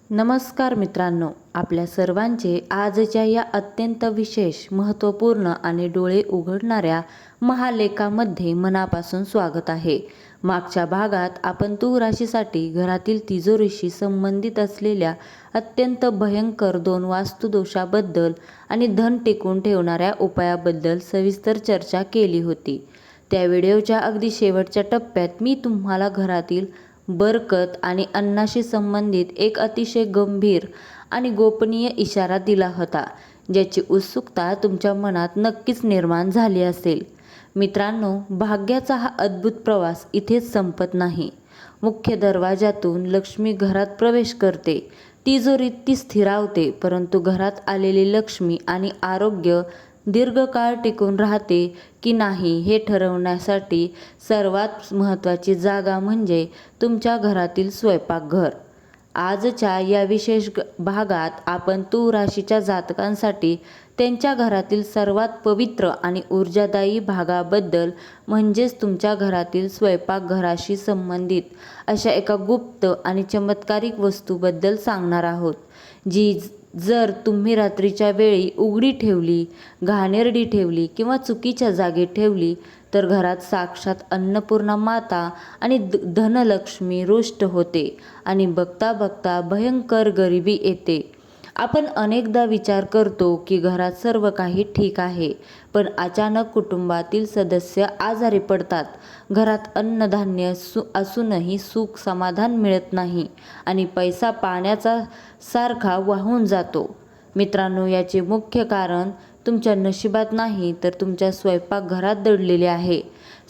नमस्कार मित्रांनो, आपल्या सर्वांचे आजच्या या अत्यंत विशेष, महत्त्वपूर्ण आणि डोळे उघडणाऱ्या महालेखामध्ये मनापासून स्वागत आहे. मागच्या भागात आपण तूळ राशीसाठी घरातील तिजोरीशी संबंधित असलेल्या अत्यंत भयंकर 2 वास्तुदोषाबद्दल आणि धन टिकवून ठेवणाऱ्या उपायाबद्दल सविस्तर चर्चा केली होती. त्या व्हिडिओच्या अगदी शेवटच्या टप्प्यात मी तुम्हाला घरातील बरकत आणि अन्नाशी संबंधित एक अतिशय गंभीर आणि गोपनीय इशारा दिला होता, ज्याची उत्सुकता तुमच्या मनात नक्कीच निर्माण झाली असेल. मित्रांनो, भाग्याचा हा अद्भुत प्रवास इथेच संपत नाही. मुख्य दरवाजातून लक्ष्मी घरात प्रवेश करते, तिजोरीत ती स्थिरावते, परंतु घरात आलेली लक्ष्मी आणि आरोग्य दीर्घकाळ टिकून राहते की नाही हे ठरवण्यासाठी सर्वात महत्त्वाची जागा म्हणजे तुमच्या घरातील स्वयंपाकघर. आजच्या या विशेष भागात आपण तूळ राशीच्या जातकांसाठी त्यांच्या घरातील सर्वात पवित्र आणि ऊर्जादायी भागाबद्दल म्हणजेच तुमच्या घरातील स्वयंपाकघराशी संबंधित अशा एका गुप्त आणि चमत्कारिक वस्तूबद्दल सांगणार आहोत, जी जर तुम्ही रात्रीच्या वेळी उघडी ठेवली, घाणेरडी ठेवली किंवा चुकीच्या जागी ठेवली तर घरात साक्षात अन्नपूर्णा माता आणि धनलक्ष्मी रुष्ट होते आणि बघता बघता भयंकर गरिबी येते. आपण अनेकदा विचार करतो की घरात सर्व काही ठीक आहे, पण अचानक कुटुंबातील सदस्य आजारी पडतात, घरात अन्नधान्य असूनही सुख समाधान मिळत नाही आणि पैसा पाण्याचा सारखा वाहून जातो. मित्रांनो, याचे मुख्य कारण तुमच्या नशिबात नाही तर तुमच्या स्वयंपाकघरात दडलेले आहे.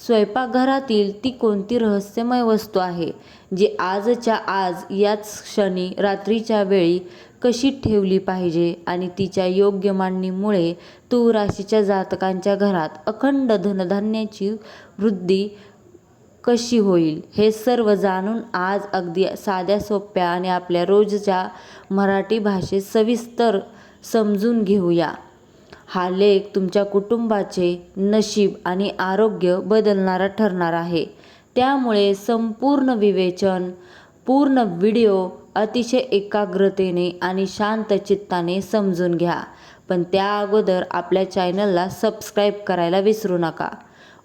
स्वयंपाकघरातील ती कोणती रहस्यमय वस्तू आहे जी आजच्या आज याच क्षणी रात्रीच्या वेळी कशी ठेवली पाहिजे आणि तिच्या योग्य मांडणीमुळे तूळ राशीच्या जातकांच्या घरात अखंड धनधान्याची वृद्धी कशी होईल, हे सर्व जाणून आज अगदी साध्या सोप्या आणि आपल्या रोजच्या मराठी भाषेत सविस्तर समजून घेऊया. हा लेख तुमच्या कुटुंबाचे नशीब आणि आरोग्य बदलणारा ठरणार आहे, त्यामुळे संपूर्ण विवेचन, पूर्ण व्हिडिओ अतिशय एकाग्रतेने आणि शांत चित्ताने समजून घ्या. पण त्या अगोदर आपल्या चॅनलला सबस्क्राईब करायला विसरू नका.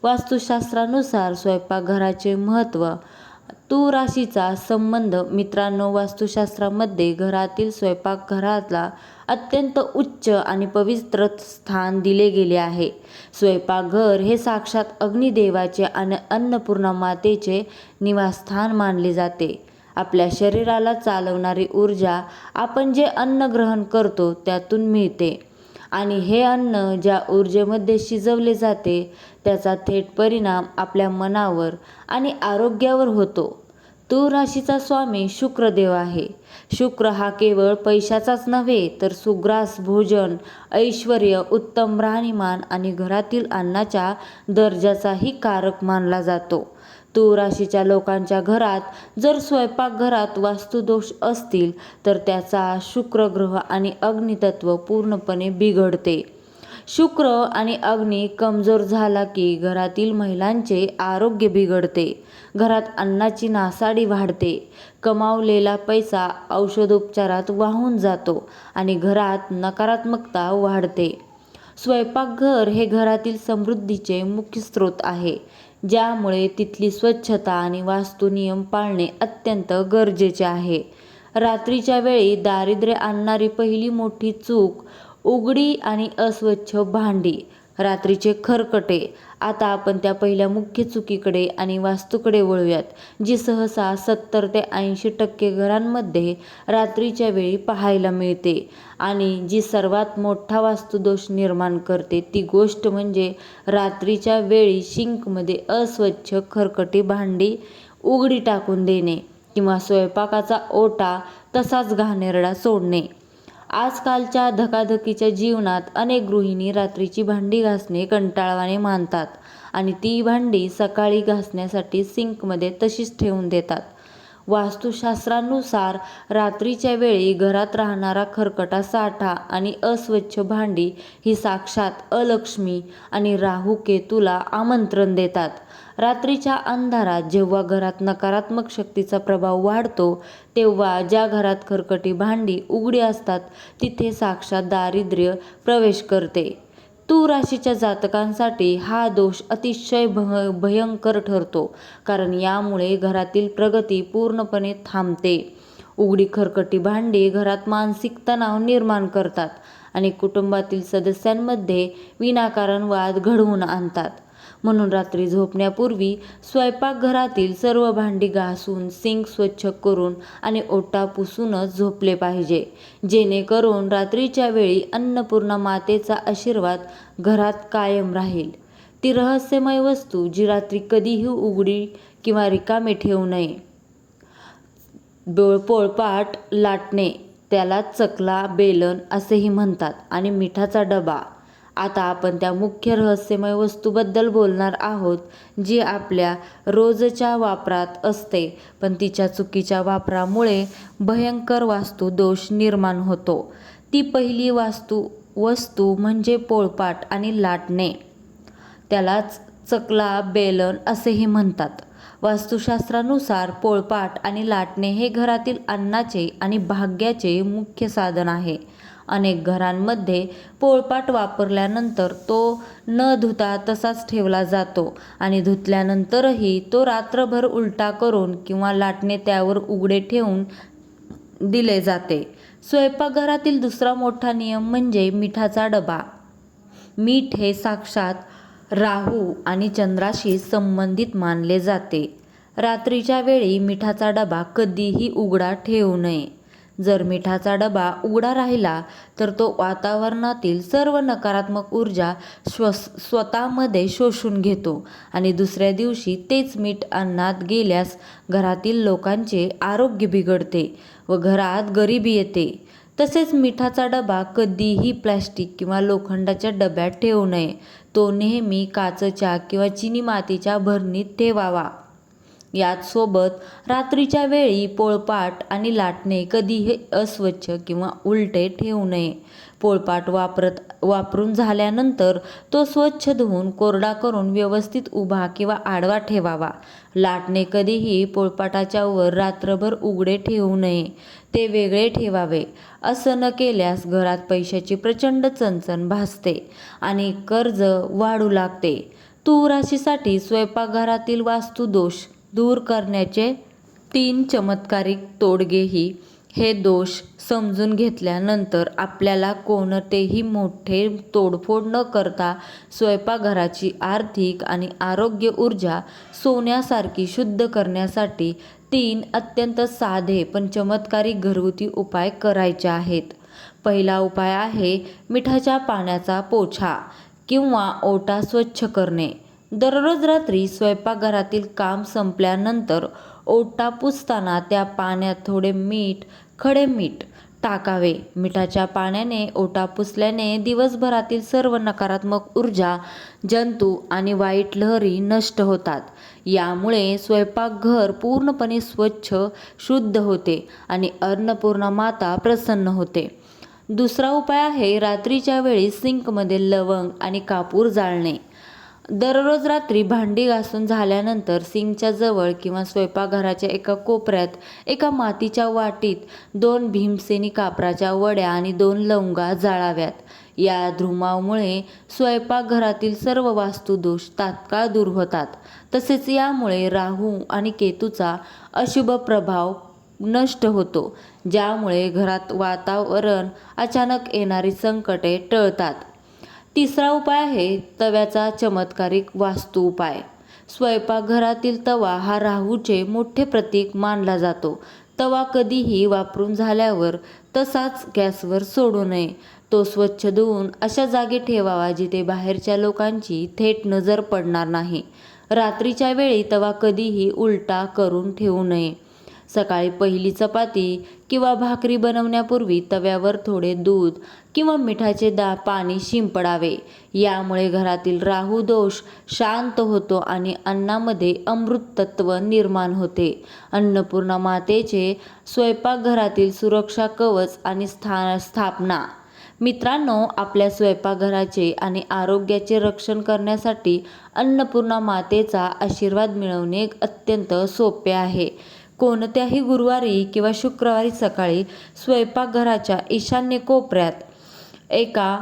वास्तुशास्त्रानुसार स्वयंपाकघराचे महत्त्व. तूळ राशीचा संबंध. मित्रांनो, वास्तुशास्त्रामध्ये घरातील स्वयंपाकघराला अत्यंत उच्च आणि पवित्र स्थान दिले गेले आहे. स्वयंपाकघर हे साक्षात अग्निदेवाचे आणि अन्नपूर्णा मातेचे निवासस्थान मानले जाते. आपल्या शरीराला चालवणारी ऊर्जा आपण जे अन्न ग्रहण करतो त्यातून मिळते आणि हे अन्न ज्या ऊर्जेमध्ये शिजवले जाते त्याचा थेट परिणाम आपल्या मनावर आणि आरोग्यावर होतो. तूळ राशीचा स्वामी शुक्रदेव आहे. शुक्र हा केवळ पैशाचाच नव्हे तर सुग्रास भोजन, ऐश्वर्य, उत्तम राहणीमान आणि घरातील अन्नाच्या दर्जाचाही कारक मानला जातो. तूळ राशीच्या लोकांच्या घरात जर स्वयंपाकघरात वास्तुदोष असतील तर त्याचा शुक्र ग्रह आणि अग्नितत्व पूर्णपणे बिघडते. शुक्र आणि अग्नी कमजोर झाला की घरातील महिलांचे आरोग्य बिघडते, घरात अन्नाची नासाडी वाढते, कमावलेला पैसा औषधोपचारात वाहून जातो आणि घरात नकारात्मकता वाढते. स्वयंपाकघर हे घरातील समृद्धीचे मुख्य स्रोत आहे, ज्यामुळे तिथली स्वच्छता आणि वास्तुनियम पाळणे अत्यंत गरजेचे आहे. रात्रीच्या वेळी दारिद्र्य आणणारी पहिली मोठी चूक उघडी आणि अस्वच्छ भांडी. रात्रीचे खरकटे. आता आपण त्या पहिल्या मुख्य चुकीकडे आणि वास्तूकडे वळूयात, जी सहसा 70 ते 80% घरांमध्ये रात्रीच्या वेळी पाहायला मिळते आणि जी सर्वात मोठा वास्तुदोष निर्माण करते. ती गोष्ट म्हणजे रात्रीच्या वेळी शिंकमध्ये अस्वच्छ खरकटी भांडी उघडी टाकून देणे किंवा स्वयंपाकाचा ओटा तसाच घाणेरडा सोडणे. आजकालच्या धकाधकीच्या जीवनात अनेक गृहिणी रात्रीची भांडी घासणे कंटाळवाणे मानतात आणि ती भांडी सकाळी घासण्यासाठी सिंकमध्ये तशीच ठेवून देतात. वास्तुशास्त्रानुसार रात्रीच्या वेळी घरात राहणारा खरकटा साठा आणि अस्वच्छ भांडी ही साक्षात अलक्ष्मी आणि राहू केतूला आमंत्रण देतात. रात्रीच्या अंधारात जेव्हा घरात नकारात्मक शक्तीचा प्रभाव वाढतो, तेव्हा ज्या घरात खरकटी भांडी उघडी असतात तिथे साक्षात दारिद्र्य प्रवेश करते. तूळ राशीच्या जातकांसाठी हा दोष अतिशय भयंकर ठरतो, कारण यामुळे घरातील प्रगती पूर्णपणे थांबते. उघडी खरकटी भांडी घरात मानसिक तणाव निर्माण करतात आणि कुटुंबातील सदस्यांमध्ये विनाकारण वाद घडवून आणतात. म्हणून रात्री झोपण्यापूर्वी स्वयंपाकघरातील सर्व भांडी घासून, सिंक स्वच्छ करून आणि ओटा पुसूनच झोपले पाहिजे, जेणेकरून रात्रीच्या वेळी अन्नपूर्णा मातेचा आशीर्वाद घरात कायम राहील. ती रहस्यमय वस्तू जी रात्री कधीही उघडी किंवा रिकामी ठेवू नये. पोळपाट, लाटणे, त्याला चकला, बेलन असेही म्हणतात, आणि मिठाचा डबा. आता आपण त्या मुख्य रहस्यमय वस्तूबद्दल बोलणार आहोत, जी आपल्या रोजच्या वापरात असते, पण तिच्या चुकीच्या वापरामुळे भयंकर वास्तू दोष निर्माण होतो. ती पहिली वस्तू म्हणजे पोळपाट आणि लाटणे. त्यालाच चकला, बेलन असेही म्हणतात. वास्तुशास्त्रानुसार पोळपाट आणि लाटणे हे घरातील अन्नाचे आणि भाग्याचे मुख्य साधन आहे. अनेक घरांमध्ये पोळपाट वापरल्यानंतर तो न धुता तसाच ठेवला जातो आणि धुतल्यानंतरही तो रात्रभर उलटा करून किंवा लाटणे त्यावर उघडे ठेवून दिले जाते. स्वयंपाकघरातील दुसरा मोठा नियम म्हणजे मिठाचा डबा. मीठ हे साक्षात राहू आणि चंद्राशी संबंधित मानले जाते. रात्रीच्या वेळी मिठाचा डबा कधीही उघडा ठेवू नये. जर मिठाचा डबा उघडा राहिला तर तो वातावरणातील सर्व नकारात्मक ऊर्जा स्वतःमध्ये शोषून घेतो आणि दुसऱ्या दिवशी तेच मीठ अन्नात गेल्यास घरातील लोकांचे आरोग्य बिघडते व घरात गरिबी येते. तसेच मिठाचा डबा कधीही प्लॅस्टिक किंवा लोखंडाच्या डब्यात ठेवू नये. तो नेहमी काचेच्या किंवा चिनी मातीच्या भरणीत ठेवावा. याच सोबत रात्रीच्या वेळी पोळपाट आणि लाटणे कधीही अस्वच्छ किंवा उलटे ठेवू नये. पोळपाट वापरून झाल्यानंतर तो स्वच्छ धुवून कोरडा करून व्यवस्थित उभा किंवा आडवा ठेवावा. लाटणे कधीही पोळपाटाच्या वर रात्रभर उघडे ठेवू नये, ते वेगळे ठेवावे. असं न केल्यास घरात पैशाची प्रचंड चणचण भासते आणि कर्ज वाढू लागते. तुळ राशीसाठी स्वयंपाकघरातील वास्तुदोष दूर करण्याचे 3 चमत्कारिक तोडगेही. हे दोष समजून घेतल्यानंतर आपल्याला कोणतेही मोठे तोडफोड न करता स्वयंपाकघराची आर्थिक आणि आरोग्य ऊर्जा सोन्यासारखी शुद्ध करण्यासाठी 3 अत्यंत साधे पण चमत्कारिक घरगुती उपाय करायचे आहेत. पहिला उपाय आहे मिठाच्या पाण्याचा पोछा किंवा ओटा स्वच्छ करणे. दररोज रात्री स्वयंपाकघरातील काम संपल्यानंतर ओटा पुसताना त्या पाण्यात थोडे खडे मीठ टाकावे. मिठाच्या पाण्याने ओटा पुसल्याने दिवसभरातील सर्व नकारात्मक ऊर्जा, जंतू आणि वाईट लहरी नष्ट होतात. यामुळे स्वयंपाकघर पूर्णपणे स्वच्छ, शुद्ध होते आणि अन्नपूर्णा माता प्रसन्न होते. दुसरा उपाय आहे रात्रीच्या वेळी सिंकमध्ये लवंग आणि कापूर जाळणे. दररोज रात्री भांडी घासून झाल्यानंतर सिंकच्या जवळ किंवा स्वयंपाकघराच्या एका कोपऱ्यात एका मातीच्या वाटीत 2 भीमसेनी कापराच्या वड्या आणि 2 लवंगा जाळाव्यात. या धुमामुळे स्वयंपाकघरातील सर्व वास्तुदोष तात्काळ दूर होतात. तसेच यामुळे राहू आणि केतूचा अशुभ प्रभाव नष्ट होतो, ज्यामुळे घरात वातावरण अचानक येणारी संकटे टळतात. तिसरा उपाय आहे तव्याचा चमत्कारिक वास्तू उपाय. स्वयंपाकघरातील तवा हा राहूचे मोठे प्रतीक मानला जातो. तवा कधीही वापरून झाल्यावर तसाच गॅसवर सोडू नये. तो स्वच्छ धुवून अशा जागी ठेवावा जिथे बाहेरच्या लोकांची थेट नजर पडणार नाही. रात्रीच्या वेळी तवा कधीही उलटा करून ठेवू नये. सकाळी पहिली चपाती किंवा भाकरी बनवण्यापूर्वी तव्यावर थोडे दूध किंवा मिठाचे पाणी शिंपडावे. यामुळे घरातील राहू दोष शांत होतो आणि अन्नामध्ये अमृत तत्व निर्माण होते. अन्नपूर्णा मातेचे स्वयंपाकघरातील सुरक्षा कवच आणि स्थापना. मित्रांनो, आपल्या स्वयंपाकघराचे आणि आरोग्याचे रक्षण करण्यासाठी अन्नपूर्णा मातेचा आशीर्वाद मिळवणे अत्यंत सोपे आहे. कोणत्याही गुरुवारी किंवा शुक्रवारी सकाळी स्वयंपाकघराच्या ईशान्य कोपऱ्यात एका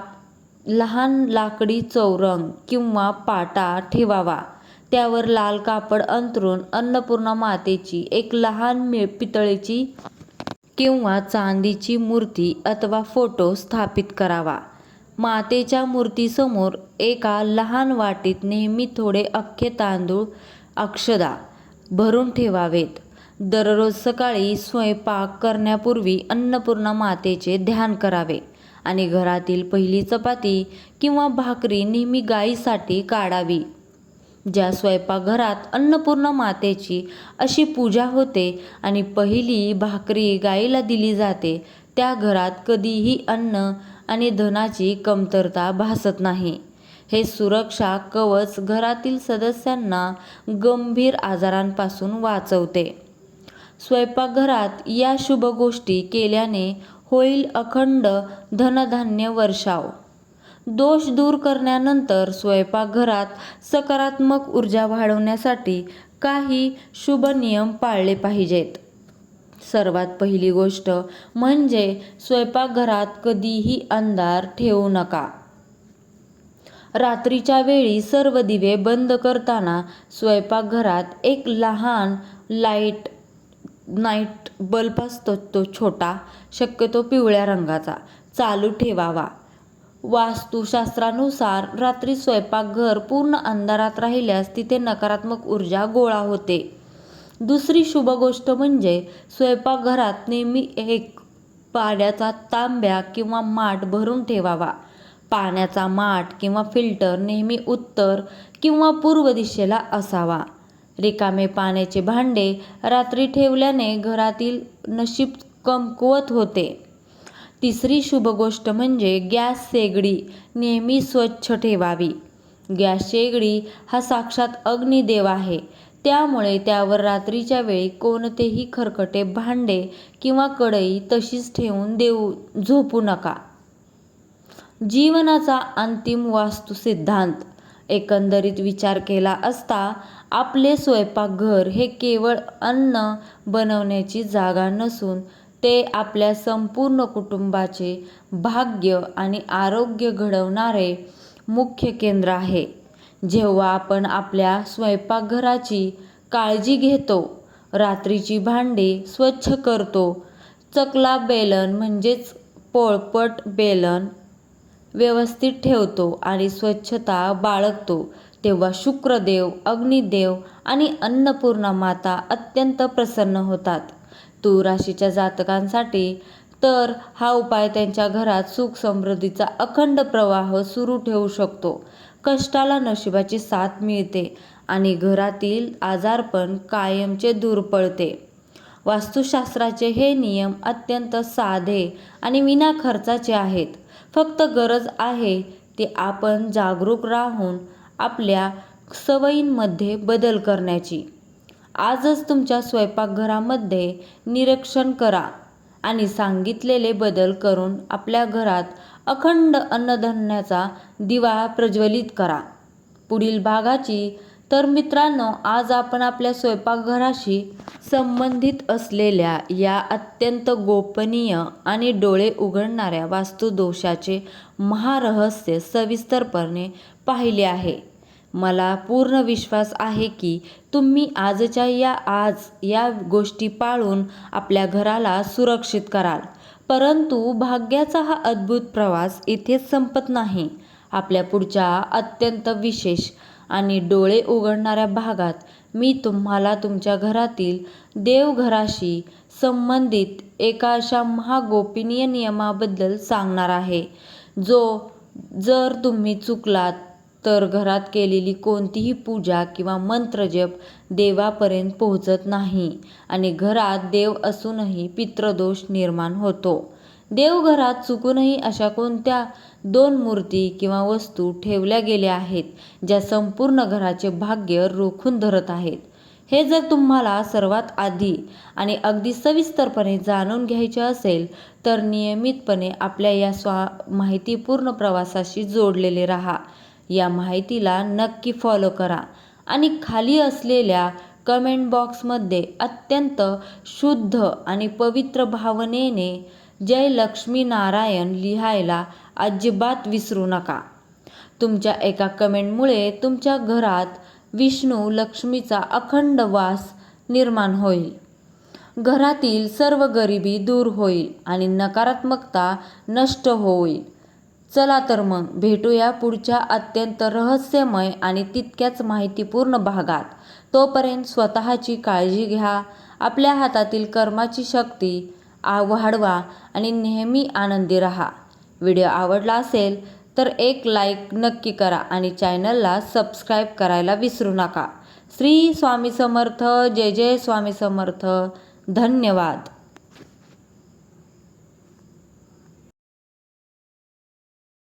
लहान लाकडी चौरंग किंवा पाटा ठेवावा. त्यावर लाल कापड अंथरून अन्नपूर्णा मातेची एक लहान पितळेची किंवा चांदीची मूर्ती अथवा फोटो स्थापित करावा. मातेच्या मूर्तीसमोर एका लहान वाटीत नेहमी थोडे अख्खे तांदूळ अक्षदा भरून ठेवावेत. दररोज सकाळी स्वयंपाक करण्यापूर्वी अन्नपूर्णा मातेचे ध्यान करावे आणि घरातील पहिली चपाती किंवा भाकरी नेहमी गायीसाठी काढावी. ज्या स्वयंपाकघरात अन्नपूर्णा मातेची अशी पूजा होते आणि पहिली भाकरी गायीला दिली जाते, त्या घरात कधीही अन्न आणि धनाची कमतरता भासत नाही. हे सुरक्षा कवच घरातील सदस्यांना गंभीर आजारांपासून वाचवते. स्वयंपाकघरात या शुभ गोष्टी केल्याने होईल अखंड धनधान्य वर्षाव. दोष दूर करण्यानंतर स्वयंपाकघरात सकारात्मक ऊर्जा वाढवण्यासाठी काही शुभ नियम पाळले पाहिजेत. सर्वात पहिली गोष्ट म्हणजे स्वयंपाकघरात कधीही अंधार ठेवू नका. रात्रीच्या वेळी सर्व दिवे बंद करताना स्वयंपाकघरात एक लहान नाईट बल्ब असतो, तो छोटा, शक्यतो पिवळ्या रंगाचा, चालू ठेवावा. वास्तुशास्त्रानुसार रात्री स्वयंपाकघर पूर्ण अंधारात राहिल्यास तिथे नकारात्मक ऊर्जा गोळा होते. दुसरी शुभ गोष्ट म्हणजे स्वयंपाकघरात नेहमी एक पाण्याचा तांब्या किंवा माठ भरून ठेवावा. पाण्याचा माठ किंवा फिल्टर नेहमी उत्तर किंवा पूर्व दिशेला असावा. रिकामे पाण्याचे भांडे रात्री ठेवल्याने घरातील नशीब कमकुवत होते. तिसरी शुभ गोष्ट म्हणजे गॅस शेगडी नेहमी स्वच्छ ठेवावी. गॅस शेगडी हा साक्षात अग्निदेव आहे, त्यामुळे त्यावर रात्रीच्या वेळी कोणतेही खरकटे भांडे किंवा कढई तशीच ठेवून झोपू नका. जीवनाचा अंतिम वास्तू सिद्धांत. एकंदरीत विचार केला असता आपले स्वयंपाकघर हे केवळ अन्न बनवण्याची जागा नसून ते आपल्या संपूर्ण कुटुंबाचे भाग्य आणि आरोग्य घडवणारे मुख्य केंद्र आहे. जेव्हा आपण आपल्या स्वयंपाकघराची काळजी घेतो, रात्रीची भांडी स्वच्छ करतो, चकला बेलन म्हणजेच पोळपट बेलन व्यवस्थित ठेवतो आणि स्वच्छता बाळगतो, तेव्हा शुक्रदेव, अग्निदेव आणि अन्नपूर्णा माता अत्यंत प्रसन्न होतात. तूळ राशीच्या जातकांसाठी तर हा उपाय त्यांच्या घरात सुख समृद्धीचा अखंड प्रवाह सुरू ठेवू शकतो. कष्टाला नशिबाची साथ मिळते आणि घरातील आजारपण कायमचे दूर पळते. वास्तुशास्त्राचे हे नियम अत्यंत साधे आणि विना खर्चाचे आहेत. फक्त गरज आहे ती आपण जागरूक राहून आपल्या सवयींमध्ये बदल करण्याची. आजच तुमच्या स्वयंपाकघरामध्ये निरीक्षण करा आणि सांगितलेले बदल करून आपल्या घरात अखंड अन्नधान्याचा दिवा प्रज्वलित करा. पुढील भागाची तर मित्रांनो, आज आपण आपल्या स्वयंपाकघराशी संबंधित असलेल्या या अत्यंत गोपनीय आणि डोळे उघडणाऱ्या वास्तुदोषाचे महारहस्य सविस्तरपणे पाहिले आहे. मला पूर्ण विश्वास आहे की तुम्ही आजच्या या गोष्टी पाळून आपल्या घराला सुरक्षित कराल. परंतु भाग्याचा हा अद्भुत प्रवास इथेच संपत नाही. आपल्या पुढच्या अत्यंत विशेष आणि डोळे उघडणाऱ्या भागात मी तुम्हाला तुमच्या घरातील देवघराशी संबंधित एका अशा महागोपनीय नियमाबद्दल सांगणार आहे, जो जर तुम्ही चुकलात तर घरात केलेली कोणतीही पूजा किंवा मंत्रजप देवापर्यंत पोहोचत नाही आणि घरात देव असूनही पितृदोष निर्माण होतो. देवघरात चुकूनही अशा कोणत्या 2 मूर्ती किंवा वस्तू ठेवल्या गेल्या आहेत ज्या संपूर्ण घराचे भाग्य रोखून धरत आहेत. हे जर तुम्हाला सर्वात आधी आणि अगदी सविस्तरपणे जाणून घ्यायचे असेल तर नियमितपणे आपल्या या माहितीपूर्ण प्रवासाशी जोडलेले राहा. या माहितीला नक्की फॉलो करा आणि खाली असलेल्या कमेंट बॉक्समध्ये अत्यंत शुद्ध आणि पवित्र भावनेने जय लक्ष्मी नारायण लिहायला अजिबात विसरू नका. तुमच्या एका कमेंटमुळे तुमच्या घरात विष्णू लक्ष्मीचा अखंड वास निर्माण होईल. घरातील सर्व गरिबी दूर होईल आणि नकारात्मकता नष्ट होईल. चला तर मग भेटूया पुढच्या अत्यंत रहस्यमय आणि तितक्याच माहितीपूर्ण भागात. तोपर्यंत स्वतःची काळजी घ्या. आपल्या हातातील कर्माची शक्ती वाढवा आणि नेहमी आनंदी राहा. व्हिडिओ आवडला असेल तर एक लाईक नक्की करा आणि चॅनलला सबस्क्राईब करायला विसरू नका. श्री स्वामी समर्थ. जय जय स्वामी समर्थ. धन्यवाद.